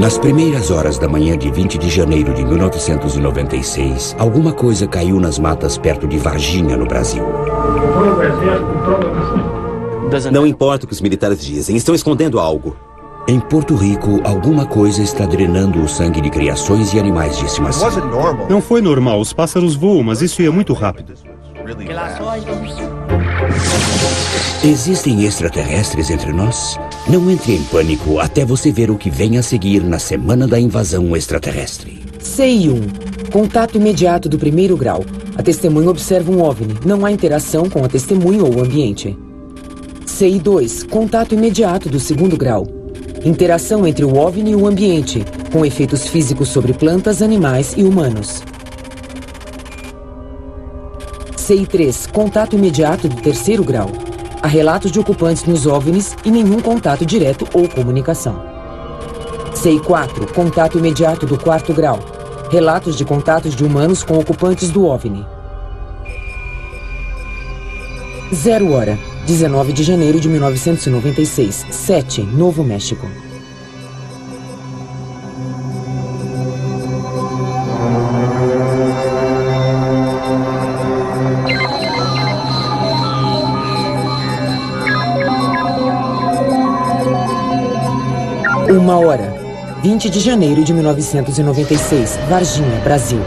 Nas primeiras horas da manhã de 20 de janeiro de 1996, alguma coisa caiu nas matas perto de Varginha, no Brasil. Não importa o que os militares dizem, estão escondendo algo. Em Porto Rico, alguma coisa está drenando o sangue de criações e animais de estimação. Não foi normal, os pássaros voam, mas isso ia muito rápido. Existem extraterrestres entre nós? Não entre em pânico até você ver o que vem a seguir na semana da invasão extraterrestre. CI-1. Contato imediato do 1º grau. A testemunha observa um OVNI. Não há interação com a testemunha ou o ambiente. CI-2. Contato imediato do 2º grau. Interação entre o OVNI e o ambiente, com efeitos físicos sobre plantas, animais e humanos. CI-3. Contato imediato do 3º grau. Há relatos de ocupantes nos OVNIs e nenhum contato direto ou comunicação. CI-4. Contato imediato do 4º grau. Relatos de contatos de humanos com ocupantes do OVNI. 0 hora. 19 de janeiro de 1996. 7, Novo México. Uma hora. 20 de janeiro de 1996. Varginha, Brasil.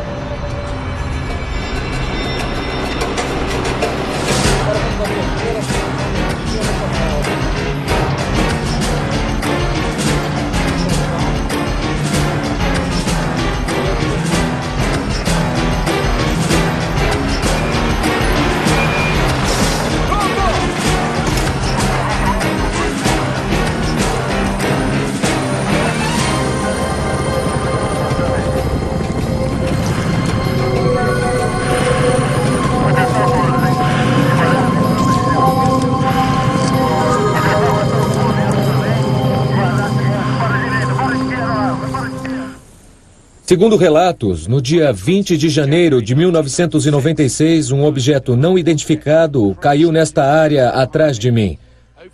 Segundo relatos, no dia 20 de janeiro de 1996, um objeto não identificado caiu nesta área atrás de mim.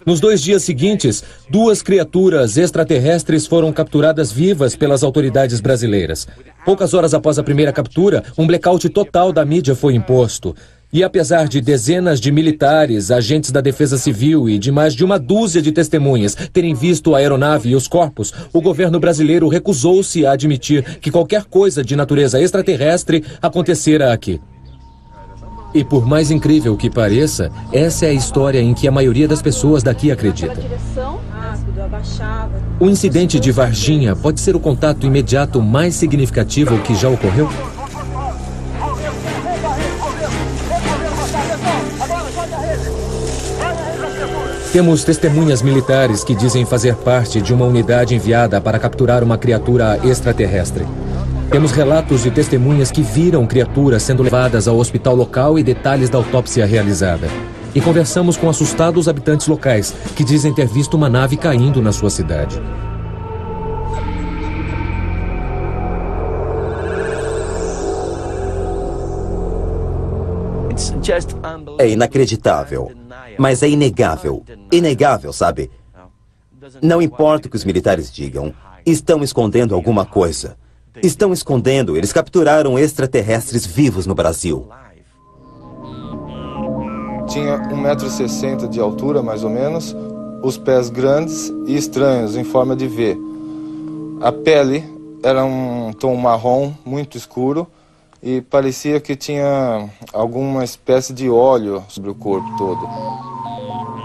Nos 2 dias seguintes, 2 criaturas extraterrestres foram capturadas vivas pelas autoridades brasileiras. Poucas horas após a primeira captura, um blackout total da mídia foi imposto. E apesar de dezenas de militares, agentes da Defesa Civil e de mais de uma dúzia de testemunhas terem visto a aeronave e os corpos, o governo brasileiro recusou-se a admitir que qualquer coisa de natureza extraterrestre acontecera aqui. E por mais incrível que pareça, essa é a história em que a maioria das pessoas daqui acredita. O incidente de Varginha pode ser o contato imediato mais significativo que já ocorreu? Temos testemunhas militares que dizem fazer parte de uma unidade enviada para capturar uma criatura extraterrestre. Temos relatos de testemunhas que viram criaturas sendo levadas ao hospital local e detalhes da autópsia realizada. E conversamos com assustados habitantes locais que dizem ter visto uma nave caindo na sua cidade. É inacreditável, mas é inegável. Inegável, sabe? Não importa o que os militares digam, estão escondendo alguma coisa. Estão escondendo, eles capturaram extraterrestres vivos no Brasil. Tinha 1,60 m de altura, mais ou menos, os pés grandes e estranhos, em forma de V. A pele era um tom marrom, muito escuro, e parecia que tinha alguma espécie de óleo sobre o corpo todo.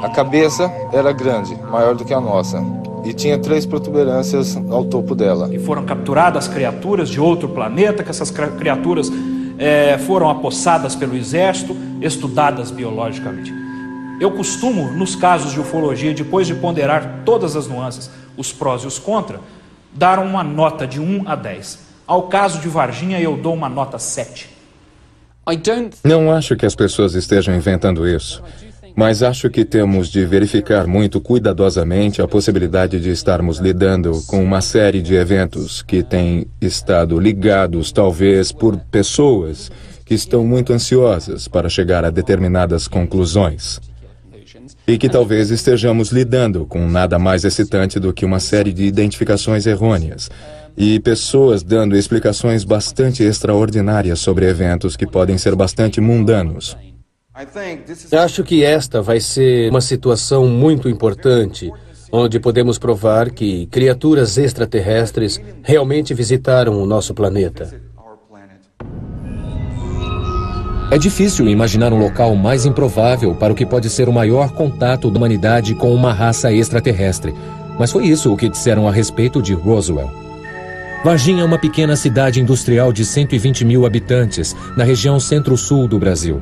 A cabeça era grande, maior do que a nossa, e tinha 3 protuberâncias ao topo dela. E foram capturadas criaturas de outro planeta, que essas criaturas foram apossadas pelo exército, estudadas biologicamente. Eu costumo, nos casos de ufologia, depois de ponderar todas as nuances, os prós e os contras, dar uma nota de 1 a 10. Ao caso de Varginha, eu dou uma nota 7. Não acho que as pessoas estejam inventando isso, mas acho que temos de verificar muito cuidadosamente a possibilidade de estarmos lidando com uma série de eventos que têm estado ligados, talvez, por pessoas que estão muito ansiosas para chegar a determinadas conclusões. E que talvez estejamos lidando com nada mais excitante do que uma série de identificações errôneas e pessoas dando explicações bastante extraordinárias sobre eventos que podem ser bastante mundanos. Acho que esta vai ser uma situação muito importante, onde podemos provar que criaturas extraterrestres realmente visitaram o nosso planeta. É difícil imaginar um local mais improvável para o que pode ser o maior contato da humanidade com uma raça extraterrestre. Mas foi isso o que disseram a respeito de Roswell. Varginha é uma pequena cidade industrial de 120 mil habitantes, na região centro-sul do Brasil.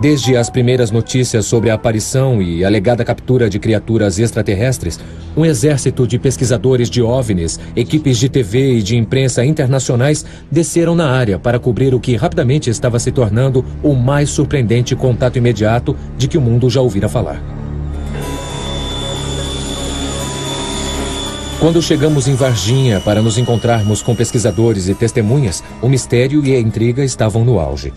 Desde as primeiras notícias sobre a aparição e alegada captura de criaturas extraterrestres, um exército de pesquisadores de OVNIs, equipes de TV e de imprensa internacionais desceram na área para cobrir o que rapidamente estava se tornando o mais surpreendente contato imediato de que o mundo já ouvira falar. Quando chegamos em Varginha para nos encontrarmos com pesquisadores e testemunhas, o mistério e a intriga estavam no auge.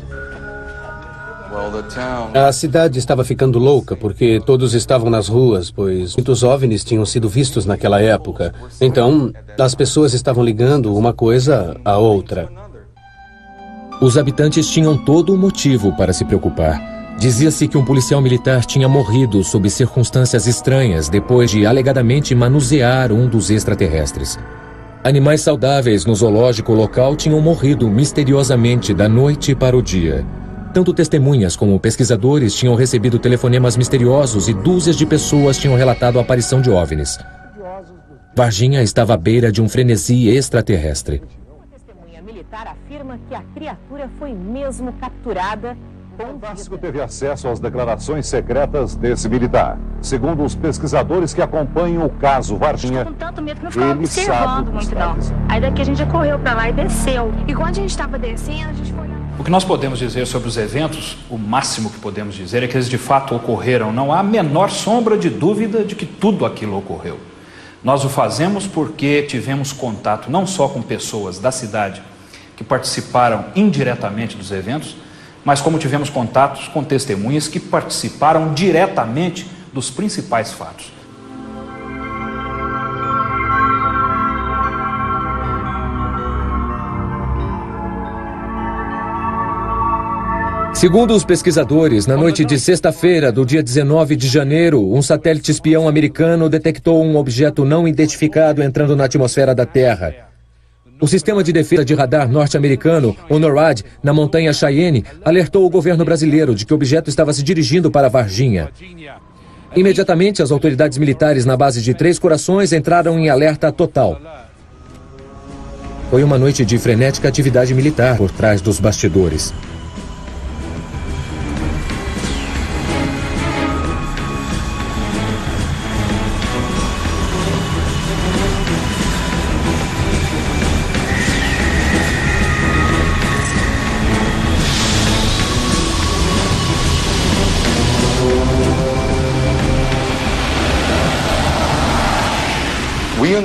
A cidade estava ficando louca porque todos estavam nas ruas, pois muitos OVNIs tinham sido vistos naquela época. Então, as pessoas estavam ligando uma coisa à outra. Os habitantes tinham todo o motivo para se preocupar. Dizia-se que um policial militar tinha morrido sob circunstâncias estranhas depois de alegadamente manusear um dos extraterrestres. Animais saudáveis no zoológico local tinham morrido misteriosamente da noite para o dia. Tanto testemunhas como pesquisadores tinham recebido telefonemas misteriosos e dúzias de pessoas tinham relatado a aparição de OVNIs. Varginha estava à beira de um frenesi extraterrestre. Uma testemunha militar afirma que a criatura foi mesmo capturada. O Vasco teve acesso às declarações secretas desse militar. Segundo os pesquisadores que acompanham o caso Varginha, com tanto medo que não ficava observando muito, não. Aí daqui a gente já correu para lá e desceu. E quando a gente estava descendo, a gente foi... O que nós podemos dizer sobre os eventos, o máximo que podemos dizer é que eles de fato ocorreram. Não há a menor sombra de dúvida de que tudo aquilo ocorreu. Nós o fazemos porque tivemos contato não só com pessoas da cidade que participaram indiretamente dos eventos, mas como tivemos contatos com testemunhas que participaram diretamente dos principais fatos. Segundo os pesquisadores, na noite de sexta-feira, do dia 19 de janeiro, um satélite espião americano detectou um objeto não identificado entrando na atmosfera da Terra. O sistema de defesa de radar norte-americano, o NORAD, na montanha Cheyenne, alertou o governo brasileiro de que o objeto estava se dirigindo para Varginha. Imediatamente, as autoridades militares na base de Três Corações entraram em alerta total. Foi uma noite de frenética atividade militar por trás dos bastidores.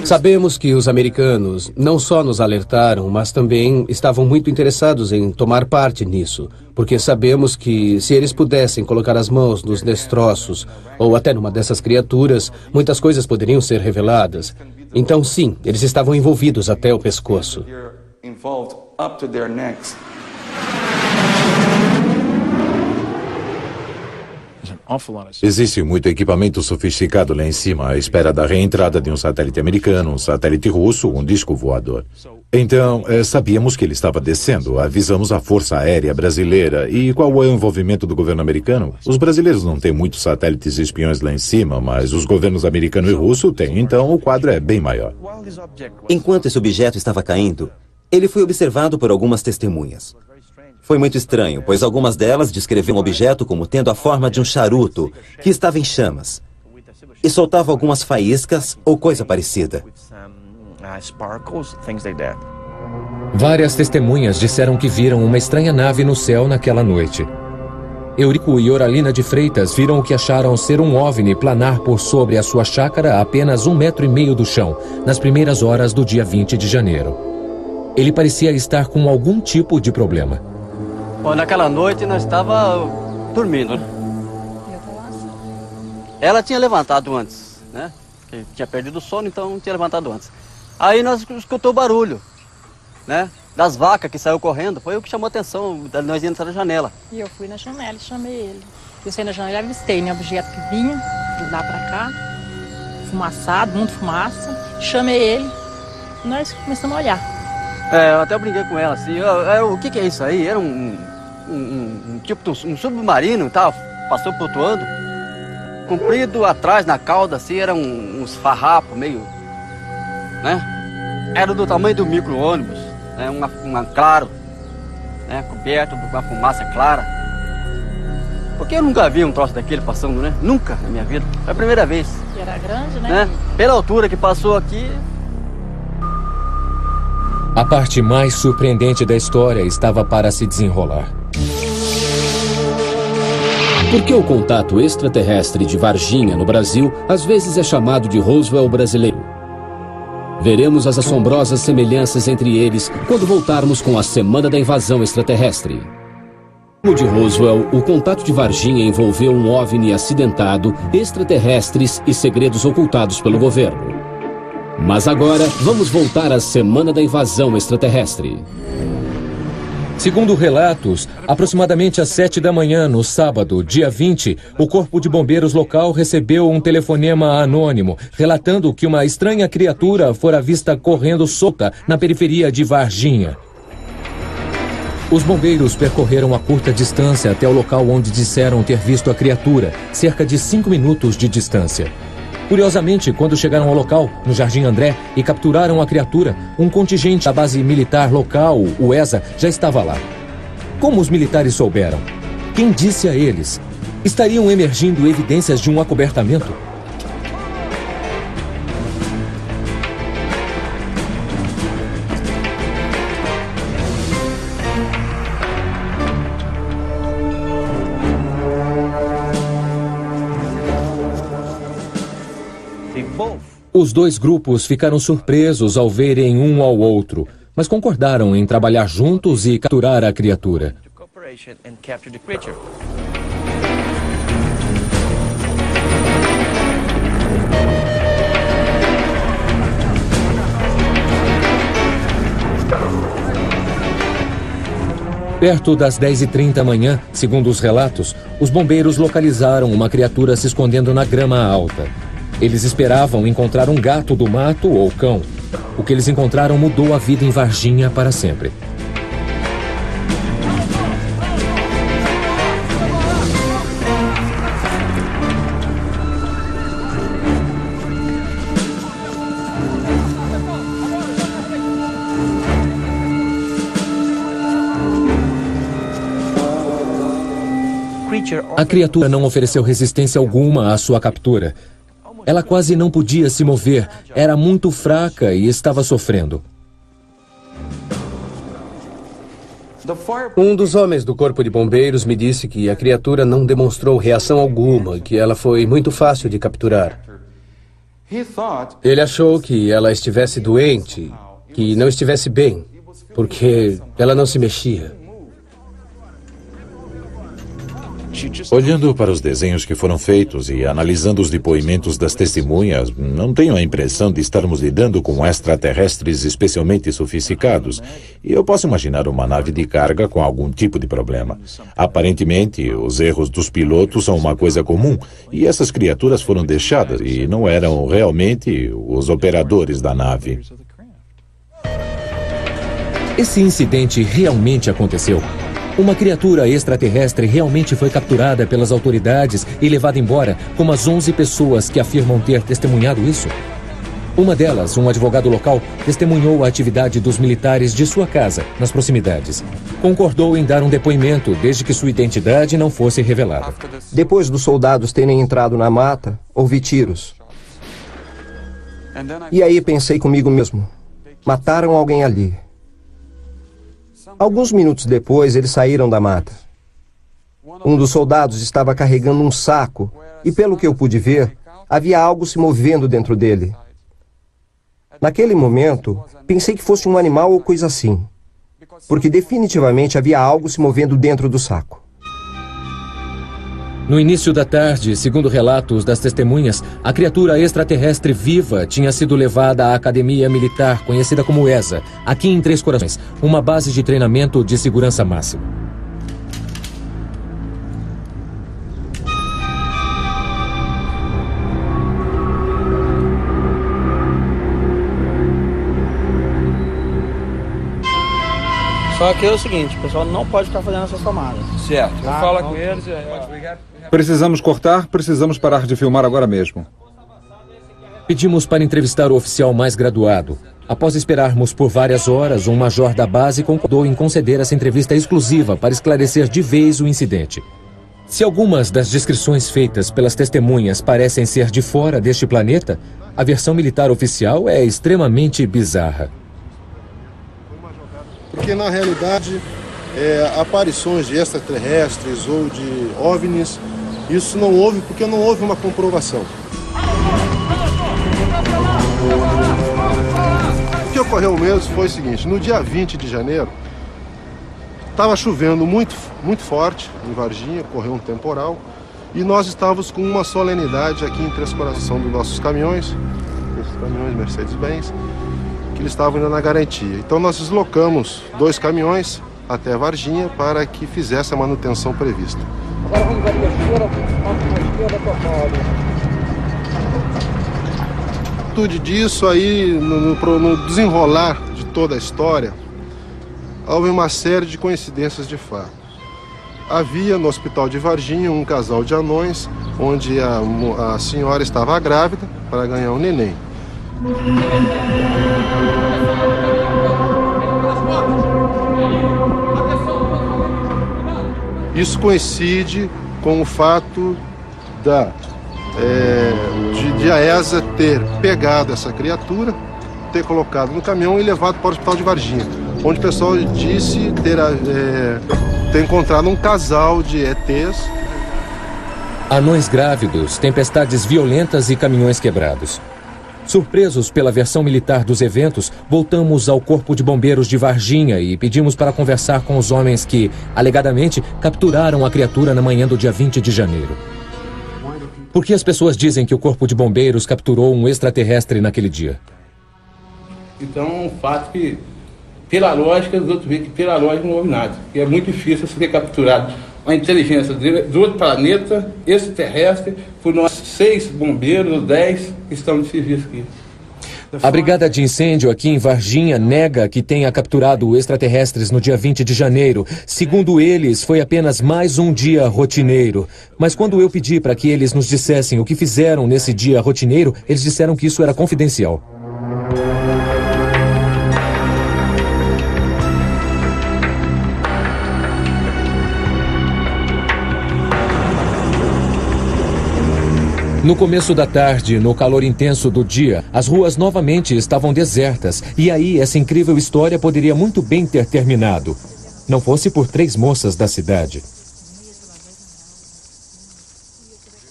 Sabemos que os americanos não só nos alertaram, mas também estavam muito interessados em tomar parte nisso, porque sabemos que se eles pudessem colocar as mãos nos destroços ou até numa dessas criaturas, muitas coisas poderiam ser reveladas. Então, sim, eles estavam envolvidos até o pescoço. Existe muito equipamento sofisticado lá em cima à espera da reentrada de um satélite americano, um satélite russo, um disco voador. Então, sabíamos que ele estava descendo, avisamos a Força Aérea Brasileira. E qual é o envolvimento do governo americano? Os brasileiros não têm muitos satélites e espiões lá em cima, mas os governos americano e russo têm, então o quadro é bem maior. Enquanto esse objeto estava caindo, ele foi observado por algumas testemunhas. Foi muito estranho, pois algumas delas descreviam o objeto como tendo a forma de um charuto que estava em chamas e soltava algumas faíscas ou coisa parecida. Várias testemunhas disseram que viram uma estranha nave no céu naquela noite. Eurico e Oralina de Freitas viram o que acharam ser um OVNI planar por sobre a sua chácara a apenas 1,5 metro do chão, nas primeiras horas do dia 20 de janeiro. Ele parecia estar com algum tipo de problema. Bom, naquela noite nós estávamos dormindo, né? Ela tinha levantado antes, né? Que tinha perdido o sono, então não tinha levantado antes. Aí nós escutou o barulho, né? Das vacas que saiu correndo, foi o que chamou a atenção, nós íamos na janela. E eu fui na janela e chamei ele. Eu saí na janela e avistei, né? Objeto que vinha, de lá pra cá, fumaçado, muito fumaça. Chamei ele e nós começamos a olhar. Eu até brinquei com ela assim, o que é isso aí? Era tipo um submarino e tal, passou flutuando. Comprido atrás, na cauda, assim, eram uns farrapos meio, né? Era do tamanho do micro-ônibus, né? Uma claro, né? Coberto de uma fumaça clara. Porque eu nunca vi um troço daquele passando, né? Nunca na minha vida. Foi a primeira vez. E era grande, né? Pela altura que passou aqui. A parte mais surpreendente da história estava para se desenrolar. Por que o contato extraterrestre de Varginha, no Brasil, às vezes é chamado de Roswell brasileiro? Veremos as assombrosas semelhanças entre eles quando voltarmos com a Semana da Invasão Extraterrestre. No de Roswell, o contato de Varginha envolveu um OVNI acidentado, extraterrestres e segredos ocultados pelo governo. Mas agora, vamos voltar à Semana da Invasão Extraterrestre. Segundo relatos, aproximadamente às 7 da manhã, no sábado, dia 20, o Corpo de Bombeiros local recebeu um telefonema anônimo, relatando que uma estranha criatura fora vista correndo solta na periferia de Varginha. Os bombeiros percorreram a curta distância até o local onde disseram ter visto a criatura, cerca de 5 minutos de distância. Curiosamente, quando chegaram ao local, no Jardim André, e capturaram a criatura, um contingente da base militar local, o ESA, já estava lá. Como os militares souberam? Quem disse a eles? Estariam emergindo evidências de um acobertamento? Os dois grupos ficaram surpresos ao verem um ao outro, mas concordaram em trabalhar juntos e capturar a criatura. Perto das 10h30 da manhã, segundo os relatos, os bombeiros localizaram uma criatura se escondendo na grama alta. Eles esperavam encontrar um gato do mato ou cão. O que eles encontraram mudou a vida em Varginha para sempre. A criatura não ofereceu resistência alguma à sua captura. Ela quase não podia se mover, era muito fraca e estava sofrendo. Um dos homens do Corpo de Bombeiros me disse que a criatura não demonstrou reação alguma, que ela foi muito fácil de capturar. Ele achou que ela estivesse doente, que não estivesse bem, porque ela não se mexia. Olhando para os desenhos que foram feitos e analisando os depoimentos das testemunhas, não tenho a impressão de estarmos lidando com extraterrestres especialmente sofisticados. E eu posso imaginar uma nave de carga com algum tipo de problema. Aparentemente, os erros dos pilotos são uma coisa comum, e essas criaturas foram deixadas e não eram realmente os operadores da nave. Esse incidente realmente aconteceu. Uma criatura extraterrestre realmente foi capturada pelas autoridades e levada embora, como as 11 pessoas que afirmam ter testemunhado isso. Uma delas, um advogado local, testemunhou a atividade dos militares de sua casa, nas proximidades. Concordou em dar um depoimento, desde que sua identidade não fosse revelada. Depois dos soldados terem entrado na mata, ouvi tiros. E aí pensei comigo mesmo, mataram alguém ali. Alguns minutos depois, eles saíram da mata. Um dos soldados estava carregando um saco e, pelo que eu pude ver, havia algo se movendo dentro dele. Naquele momento, pensei que fosse um animal ou coisa assim, porque definitivamente havia algo se movendo dentro do saco. No início da tarde, segundo relatos das testemunhas, a criatura extraterrestre viva tinha sido levada à academia militar, conhecida como ESA, aqui em Três Corações, uma base de treinamento de segurança máxima. Só que é o seguinte, o pessoal não pode ficar fazendo essas tomadas. Certo, tá? fala com eles. Precisamos cortar, precisamos parar de filmar agora mesmo. Pedimos para entrevistar o oficial mais graduado. Após esperarmos por várias horas, um major da base concordou em conceder essa entrevista exclusiva para esclarecer de vez o incidente. Se algumas das descrições feitas pelas testemunhas parecem ser de fora deste planeta, a versão militar oficial é extremamente bizarra. Porque, na realidade, aparições de extraterrestres ou de OVNIs, isso não houve porque não houve uma comprovação. O que ocorreu mesmo foi o seguinte: no dia 20 de janeiro, estava chovendo muito forte em Varginha, ocorreu um temporal, e nós estávamos com uma solenidade aqui em Três Corações dos nossos caminhões, esses caminhões Mercedes-Benz, que eles estavam indo na garantia. Então nós deslocamos 2 caminhões até Varginha para que fizesse a manutenção prevista. Agora vamos abrir a esquerda total. Tudo disso aí, no desenrolar de toda a história, houve uma série de coincidências de fato. Havia no hospital de Varginha um casal de anões, onde a senhora estava grávida para ganhar um neném. Isso coincide com o fato de a ESA ter pegado essa criatura, ter colocado no caminhão e levado para o hospital de Varginha, onde o pessoal disse ter encontrado um casal de ETs. Anões grávidos, tempestades violentas e caminhões quebrados. Surpresos pela versão militar dos eventos, voltamos ao Corpo de Bombeiros de Varginha e pedimos para conversar com os homens que, alegadamente, capturaram a criatura na manhã do dia 20 de janeiro. Por que as pessoas dizem que o Corpo de Bombeiros capturou um extraterrestre naquele dia? Então, o fato que, pela lógica, os outros veem que pela lógica não houve nada. E é muito difícil ser capturado uma inteligência do outro planeta, extraterrestre, por nós 6 bombeiros ou 10 que estão de serviço aqui. A brigada de incêndio aqui em Varginha nega que tenha capturado extraterrestres no dia 20 de janeiro. Segundo eles, foi apenas mais um dia rotineiro. Mas quando eu pedi para que eles nos dissessem o que fizeram nesse dia rotineiro, eles disseram que isso era confidencial. No começo da tarde, no calor intenso do dia, as ruas novamente estavam desertas. E aí, essa incrível história poderia muito bem ter terminado. Não fosse por 3 moças da cidade.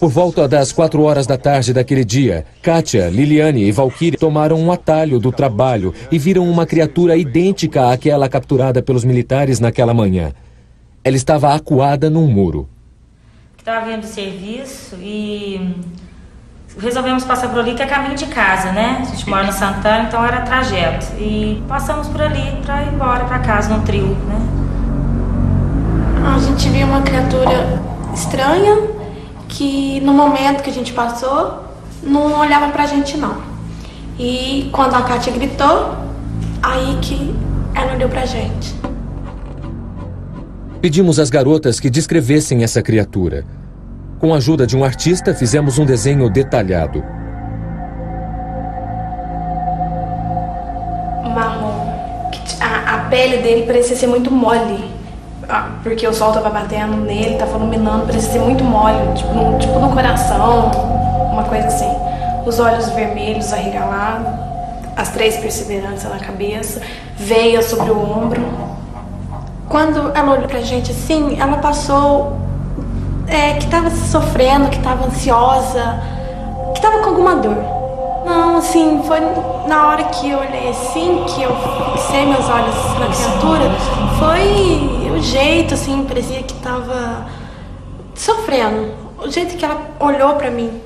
Por volta das 4 horas da tarde daquele dia, Kátia, Liliane e Valkyrie tomaram um atalho do trabalho e viram uma criatura idêntica àquela capturada pelos militares naquela manhã. Ela estava acuada num muro. Estava vindo do serviço e resolvemos passar por ali, que é caminho de casa, né? A gente mora no Santana, então era trajeto. E passamos por ali para ir embora para casa, no trio, né? A gente viu uma criatura estranha que no momento que a gente passou, não olhava pra gente não. E quando a Kátia gritou, aí que ela olhou pra gente. Pedimos às garotas que descrevessem essa criatura. Com a ajuda de um artista, fizemos um desenho detalhado. Marrom. A pele dele parecia ser muito mole. Porque o sol estava batendo nele, estava iluminando, parecia ser muito mole. Tipo no coração, uma coisa assim. Os olhos vermelhos, arregalados. As 3 perseveranças na cabeça. Veia sobre o ombro. Quando ela olhou pra gente assim, ela passou que tava sofrendo, que tava ansiosa, que tava com alguma dor. Não, assim, foi na hora que eu olhei assim, que eu fixei meus olhos na criatura, foi o jeito, assim, parecia que tava sofrendo. O jeito que ela olhou pra mim,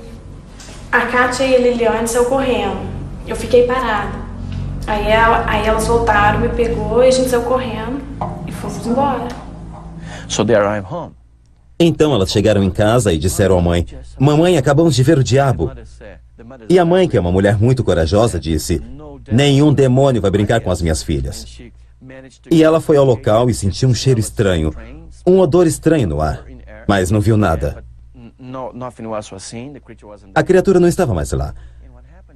a Kátia e a Liliane saiu correndo. Eu fiquei parada. Aí elas voltaram, me pegou e a gente saiu correndo e fomos embora. So there I'm home. Então elas chegaram em casa e disseram à mãe: "Mamãe, acabamos de ver o diabo." E a mãe, que é uma mulher muito corajosa, disse: "Nenhum demônio vai brincar com as minhas filhas." E ela foi ao local e sentiu um cheiro estranho, um odor estranho no ar, mas não viu nada. A criatura não estava mais lá.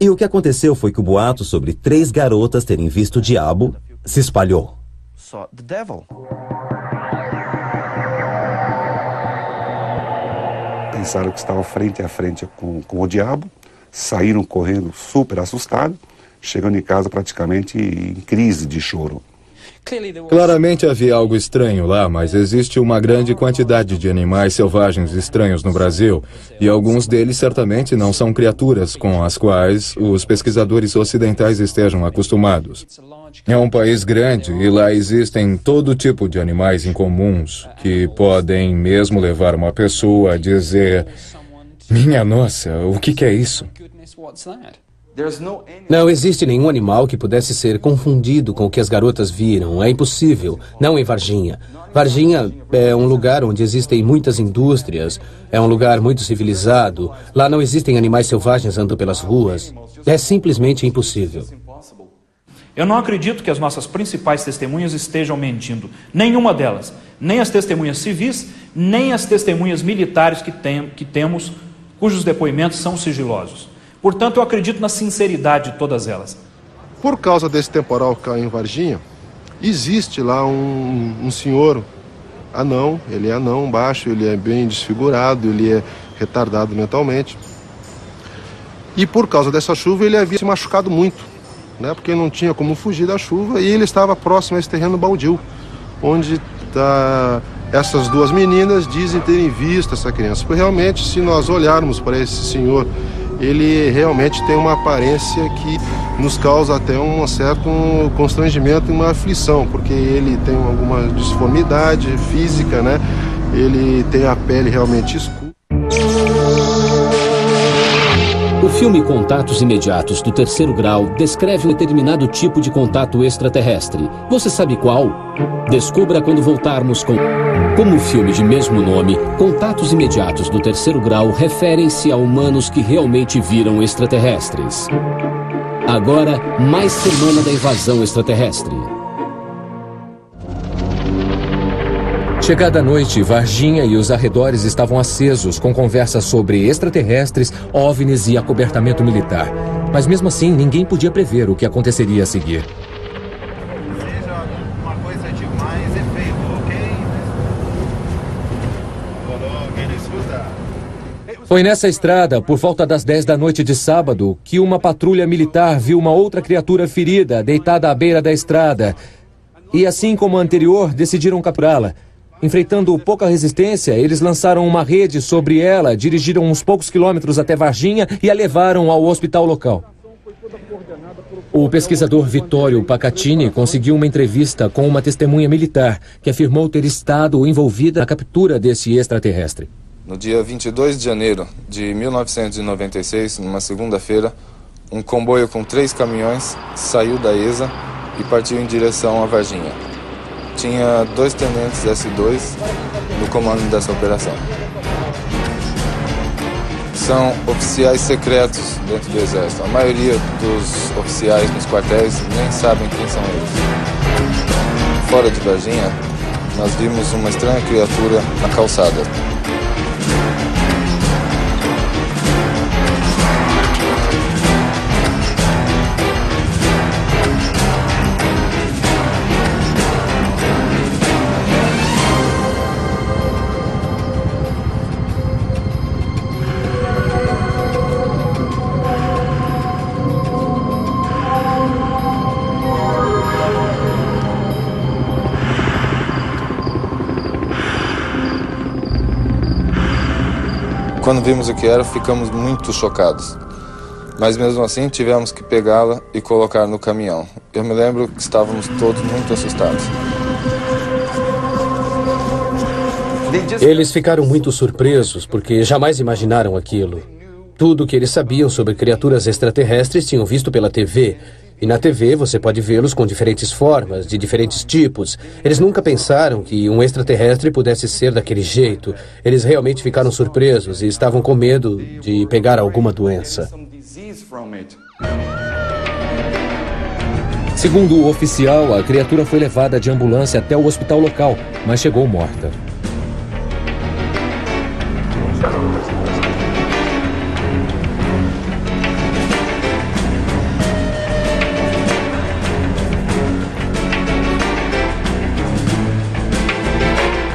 E o que aconteceu foi que o boato sobre 3 garotas terem visto o diabo se espalhou. Pensaram que estava frente a frente com o diabo, saíram correndo super assustados, chegando em casa praticamente em crise de choro. Claramente havia algo estranho lá, mas existe uma grande quantidade de animais selvagens estranhos no Brasil, e alguns deles certamente não são criaturas com as quais os pesquisadores ocidentais estejam acostumados. É um país grande e lá existem todo tipo de animais incomuns que podem mesmo levar uma pessoa a dizer: "Minha nossa, o que é isso?" Não existe nenhum animal que pudesse ser confundido com o que as garotas viram. É impossível. Não em Varginha. Varginha é um lugar onde existem muitas indústrias. É um lugar muito civilizado. Lá não existem animais selvagens andando pelas ruas. É simplesmente impossível. Eu não acredito que as nossas principais testemunhas estejam mentindo. Nenhuma delas. Nem as testemunhas civis, nem as testemunhas militares que temos, cujos depoimentos são sigilosos. Portanto, eu acredito na sinceridade de todas elas. Por causa desse temporal que caiu em Varginha, existe lá um senhor anão. Ele é anão, baixo, ele é bem desfigurado, ele é retardado mentalmente. E por causa dessa chuva ele havia se machucado muito, né? Porque não tinha como fugir da chuva e ele estava próximo a esse terreno baldio, onde essas 2 meninas dizem terem visto essa criança. Porque realmente, se nós olharmos para esse senhor, ele realmente tem uma aparência que nos causa até um certo constrangimento e uma aflição, porque ele tem alguma disformidade física, né? Ele tem a pele realmente escura. O filme Contatos Imediatos do Terceiro Grau descreve um determinado tipo de contato extraterrestre. Você sabe qual? Descubra quando voltarmos com... Como o filme de mesmo nome, Contatos Imediatos do Terceiro Grau referem-se a humanos que realmente viram extraterrestres. Agora, mais semana da invasão extraterrestre. Chegada a noite, Varginha e os arredores estavam acesos com conversas sobre extraterrestres, OVNIs e acobertamento militar. Mas mesmo assim, ninguém podia prever o que aconteceria a seguir. Uma coisa demais é feio, ok? Foi nessa estrada, por volta das 10 da noite de sábado, que uma patrulha militar viu uma outra criatura ferida deitada à beira da estrada. E assim como a anterior, decidiram capturá-la. Enfrentando pouca resistência, eles lançaram uma rede sobre ela, dirigiram uns poucos quilômetros até Varginha e a levaram ao hospital local. O pesquisador Vittorio Pacatini conseguiu uma entrevista com uma testemunha militar que afirmou ter estado envolvida na captura desse extraterrestre. No dia 22 de janeiro de 1996, numa segunda-feira, um comboio com 3 caminhões saiu da ESA e partiu em direção a Varginha. Tinha 2 tenentes S2 no comando dessa operação. São oficiais secretos dentro do Exército. A maioria dos oficiais nos quartéis nem sabem quem são eles. Fora de Varginha, nós vimos uma estranha criatura na calçada. Quando vimos o que era, ficamos muito chocados. Mas mesmo assim, tivemos que pegá-la e colocar no caminhão. Eu me lembro que estávamos todos muito assustados. Eles ficaram muito surpresos porque jamais imaginaram aquilo. Tudo o que eles sabiam sobre criaturas extraterrestres tinham visto pela TV. E na TV você pode vê-los com diferentes formas, de diferentes tipos. Eles nunca pensaram que um extraterrestre pudesse ser daquele jeito. Eles realmente ficaram surpresos e estavam com medo de pegar alguma doença. Segundo o oficial, a criatura foi levada de ambulância até o hospital local, mas chegou morta.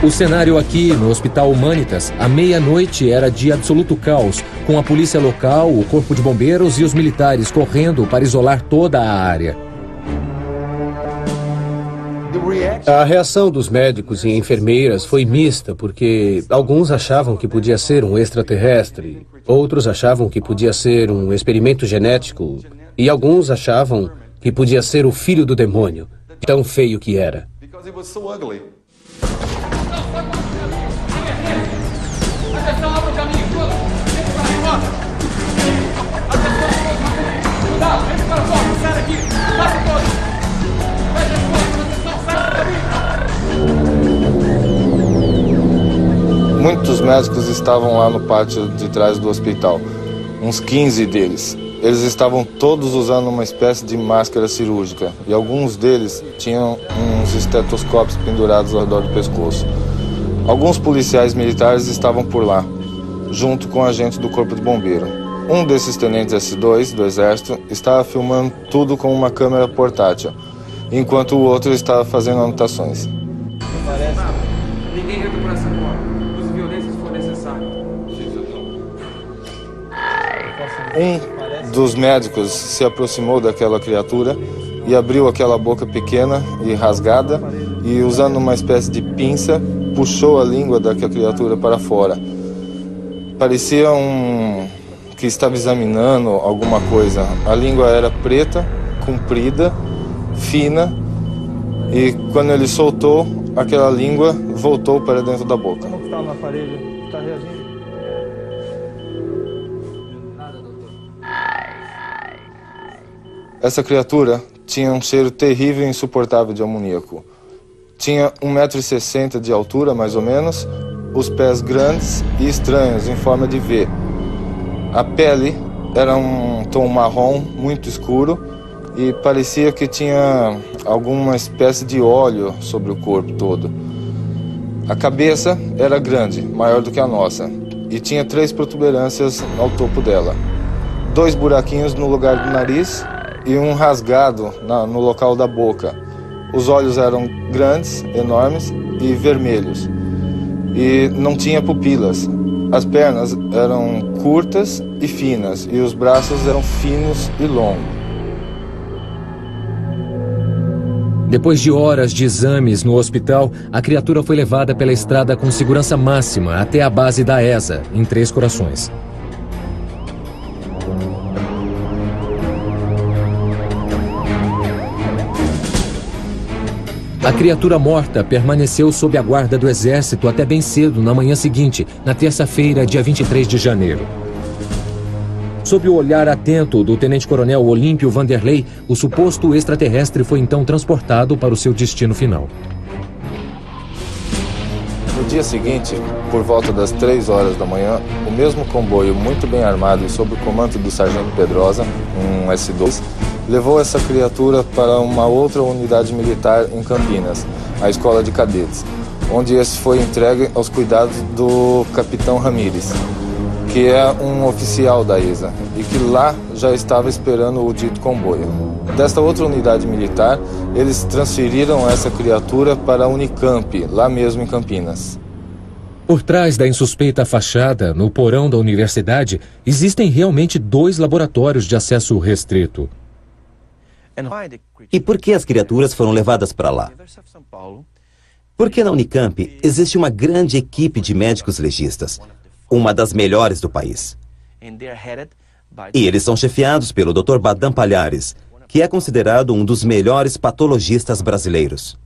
O cenário aqui, no Hospital Humanitas, à meia-noite era de absoluto caos, com a polícia local, o corpo de bombeiros e os militares correndo para isolar toda a área. A reação dos médicos e enfermeiras foi mista, porque alguns achavam que podia ser um extraterrestre, outros achavam que podia ser um experimento genético, e alguns achavam que podia ser o filho do demônio, tão feio que era. Muitos médicos estavam lá no pátio de trás do hospital, uns 15 deles. Eles estavam todos usando uma espécie de máscara cirúrgica e alguns deles tinham uns estetoscópios pendurados ao redor do pescoço. Alguns policiais militares estavam por lá, junto com agentes do corpo de bombeiro. Um desses tenentes S2 do exército estava filmando tudo com uma câmera portátil, enquanto o outro estava fazendo anotações. Ninguém entra por essa porta. Use violência se for necessário. Um dos médicos se aproximou daquela criatura e abriu aquela boca pequena e rasgada e, usando uma espécie de pinça, puxou a língua daquela criatura para fora. Parecia que estava examinando alguma coisa. A língua era preta, comprida, fina, e quando ele soltou, aquela língua voltou para dentro da boca. Como está na parede? Está reagindo? Essa criatura tinha um cheiro terrível e insuportável de amoníaco. Tinha 1,60 m de altura, mais ou menos, os pés grandes e estranhos, em forma de V. A pele era um tom marrom muito escuro e parecia que tinha alguma espécie de óleo sobre o corpo todo. A cabeça era grande, maior do que a nossa, e tinha 3 protuberâncias ao topo dela. 2 buraquinhos no lugar do nariz e um rasgado no local da boca. Os olhos eram grandes, enormes e vermelhos. E não tinha pupilas. As pernas eram curtas e finas, e os braços eram finos e longos. Depois de horas de exames no hospital, a criatura foi levada pela estrada com segurança máxima até a base da ESA, em Três Corações. A criatura morta permaneceu sob a guarda do exército até bem cedo na manhã seguinte, na terça-feira, dia 23 de janeiro. Sob o olhar atento do tenente-coronel Olímpio Vanderlei, o suposto extraterrestre foi então transportado para o seu destino final. No dia seguinte, por volta das 3 horas da manhã, o mesmo comboio muito bem armado e sob o comando do sargento Pedrosa, um S2, levou essa criatura para uma outra unidade militar em Campinas, a Escola de Cadetes, onde esse foi entregue aos cuidados do capitão Ramírez, que é um oficial da ESA, e que lá já estava esperando o dito comboio. Desta outra unidade militar, eles transferiram essa criatura para a Unicamp, lá mesmo em Campinas. Por trás da insuspeita fachada, no porão da universidade, existem realmente 2 laboratórios de acesso restrito. E por que as criaturas foram levadas para lá? Porque na Unicamp existe uma grande equipe de médicos legistas, uma das melhores do país. E eles são chefiados pelo Dr. Badam Palhares, que é considerado um dos melhores patologistas brasileiros.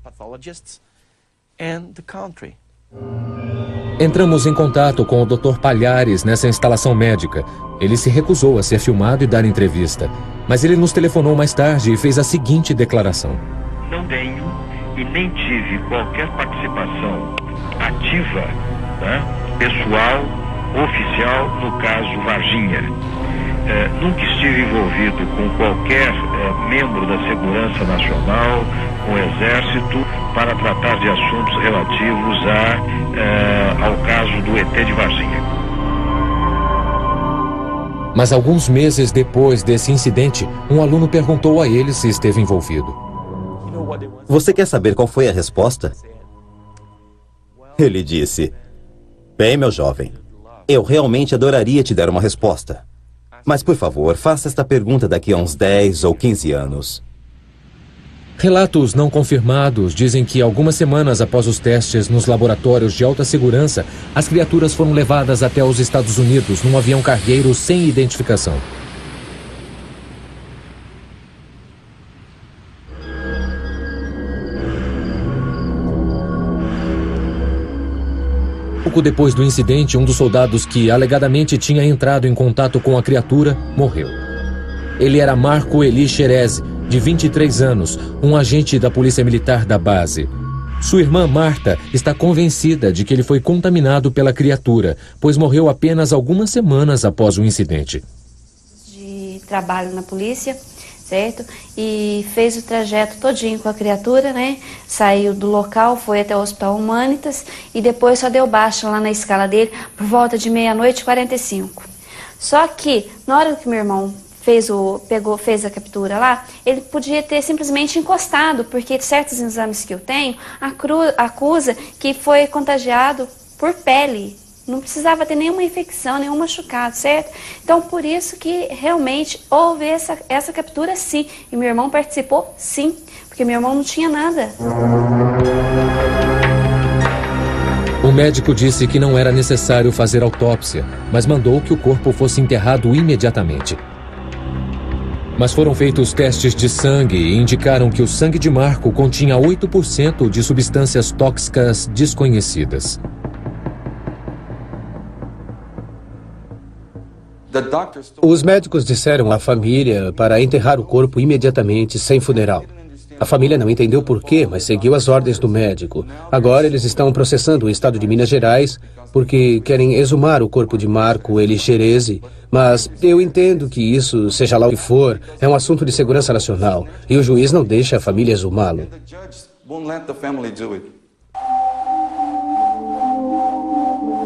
Entramos em contato com o Dr. Palhares nessa instalação médica. Ele se recusou a ser filmado e dar entrevista. Mas ele nos telefonou mais tarde e fez a seguinte declaração. Não tenho e nem tive qualquer participação ativa, pessoal, oficial, no caso Varginha. Nunca estive envolvido com qualquer membro da Segurança Nacional, com o Exército, para tratar de assuntos relativos ao caso do ET de Varginha. Mas alguns meses depois desse incidente, um aluno perguntou a ele se esteve envolvido. Você quer saber qual foi a resposta? Ele disse: bem, meu jovem, eu realmente adoraria te dar uma resposta. Mas, por favor, faça esta pergunta daqui a uns 10 ou 15 anos. Relatos não confirmados dizem que algumas semanas após os testes nos laboratórios de alta segurança, as criaturas foram levadas até os Estados Unidos num avião cargueiro sem identificação. Pouco depois do incidente, um dos soldados que alegadamente tinha entrado em contato com a criatura morreu. Ele era Marco Eli Xerez, de 23 anos, um agente da Polícia Militar da base. Sua irmã Marta está convencida de que ele foi contaminado pela criatura, pois morreu apenas algumas semanas após o incidente. De trabalho na polícia, certo? E fez o trajeto todinho com a criatura, né? Saiu do local, foi até o Hospital Humanitas e depois só deu baixa lá na escala dele por volta de 00:45. Só que, na hora que meu irmão fez a captura lá, ele podia ter simplesmente encostado, porque certos exames que eu tenho acusa que foi contagiado por pele. Não precisava ter nenhuma infecção, nenhum machucado, certo? Então, por isso que realmente houve essa captura, sim. E meu irmão participou, sim, porque meu irmão não tinha nada. O médico disse que não era necessário fazer autópsia, mas mandou que o corpo fosse enterrado imediatamente. Mas foram feitos testes de sangue e indicaram que o sangue de Marco continha 8% de substâncias tóxicas desconhecidas. Os médicos disseram à família para enterrar o corpo imediatamente, sem funeral. A família não entendeu por quê, mas seguiu as ordens do médico. Agora eles estão processando o estado de Minas Gerais porque querem exumar o corpo de Marco Eli Xerez, mas eu entendo que isso, seja lá o que for, é um assunto de segurança nacional e o juiz não deixa a família exumá-lo.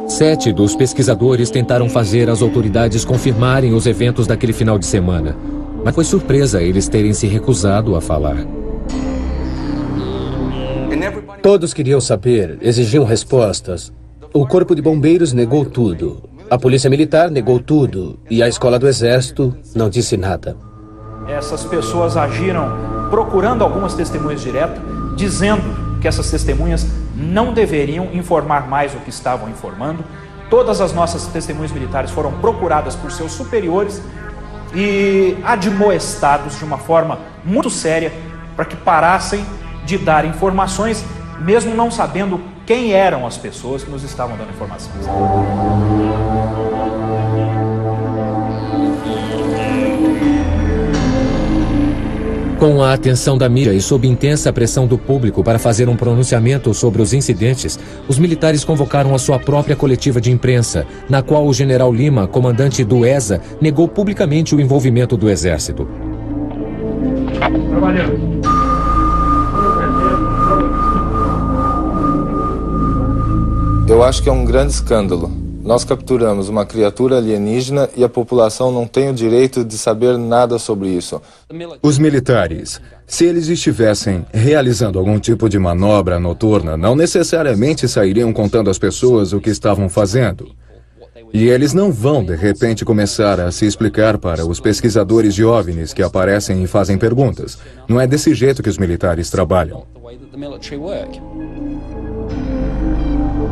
Sete dos pesquisadores tentaram fazer as autoridades confirmarem os eventos daquele final de semana, mas foi surpresa eles terem se recusado a falar. Todos queriam saber, exigiam respostas. O Corpo de Bombeiros negou tudo. A Polícia Militar negou tudo. E a Escola do Exército não disse nada. Essas pessoas agiram procurando algumas testemunhas diretas, dizendo que essas testemunhas não deveriam informar mais o que estavam informando. Todas as nossas testemunhas militares foram procuradas por seus superiores e admoestados de uma forma muito séria para que parassem de dar informações, mesmo não sabendo quem eram as pessoas que nos estavam dando informações. Com a atenção da mídia e sob intensa pressão do público para fazer um pronunciamento sobre os incidentes, os militares convocaram a sua própria coletiva de imprensa, na qual o general Lima, comandante do ESA, negou publicamente o envolvimento do Exército. Eu acho que é um grande escândalo. Nós capturamos uma criatura alienígena e a população não tem o direito de saber nada sobre isso. Os militares, se eles estivessem realizando algum tipo de manobra noturna, não necessariamente sairiam contando às pessoas o que estavam fazendo. E eles não vão, de repente, começar a se explicar para os pesquisadores de OVNIs que aparecem e fazem perguntas. Não é desse jeito que os militares trabalham.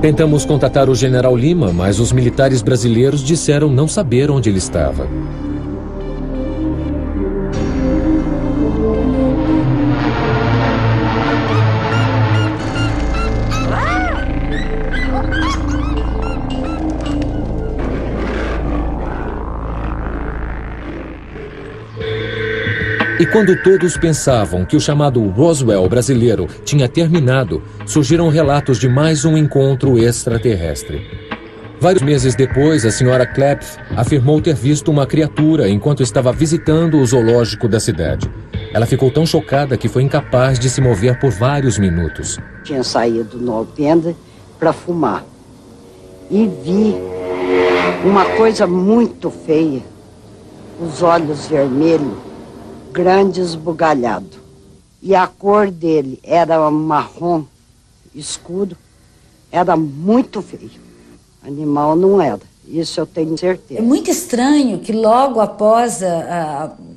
Tentamos contatar o general Lima, mas os militares brasileiros disseram não saber onde ele estava. E quando todos pensavam que o chamado Roswell brasileiro tinha terminado, surgiram relatos de mais um encontro extraterrestre. Vários meses depois, a senhora Klepf afirmou ter visto uma criatura enquanto estava visitando o zoológico da cidade. Ela ficou tão chocada que foi incapaz de se mover por vários minutos. Tinha saído no alpendre para fumar e vi uma coisa muito feia, os olhos vermelhos, grande, esbugalhado. E a cor dele era marrom escuro, era muito feio. Animal não era, isso eu tenho certeza. É muito estranho que logo após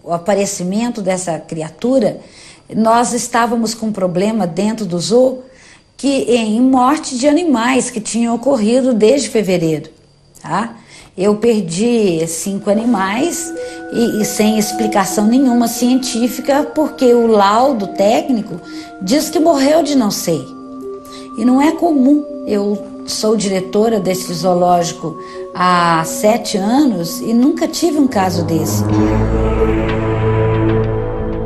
o aparecimento dessa criatura, nós estávamos com um problema dentro do zoo em morte de animais que tinham ocorrido desde fevereiro, tá? Eu perdi 5 animais e sem explicação nenhuma científica, porque o laudo técnico diz que morreu de não sei. E não é comum. Eu sou diretora desse zoológico há 7 anos e nunca tive um caso desse.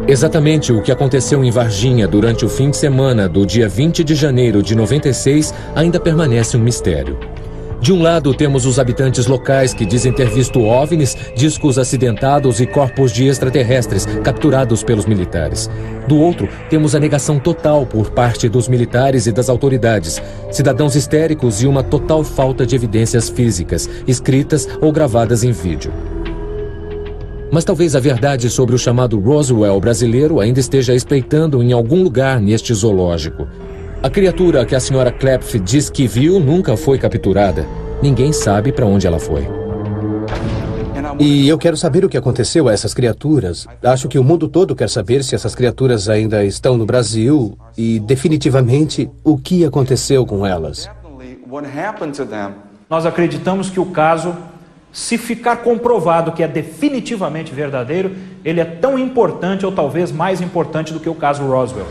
Exatamente o que aconteceu em Varginha durante o fim de semana do dia 20 de janeiro de 96 ainda permanece um mistério. De um lado, temos os habitantes locais que dizem ter visto OVNIs, discos acidentados e corpos de extraterrestres capturados pelos militares. Do outro, temos a negação total por parte dos militares e das autoridades, cidadãos histéricos e uma total falta de evidências físicas, escritas ou gravadas em vídeo. Mas talvez a verdade sobre o chamado Roswell brasileiro ainda esteja espreitando em algum lugar neste zoológico. A criatura que a senhora Klepf diz que viu nunca foi capturada. Ninguém sabe para onde ela foi. E eu quero saber o que aconteceu a essas criaturas. Acho que o mundo todo quer saber se essas criaturas ainda estão no Brasil e, definitivamente, o que aconteceu com elas. Nós acreditamos que o caso, se ficar comprovado que é definitivamente verdadeiro, ele é tão importante ou talvez mais importante do que o caso Roswell.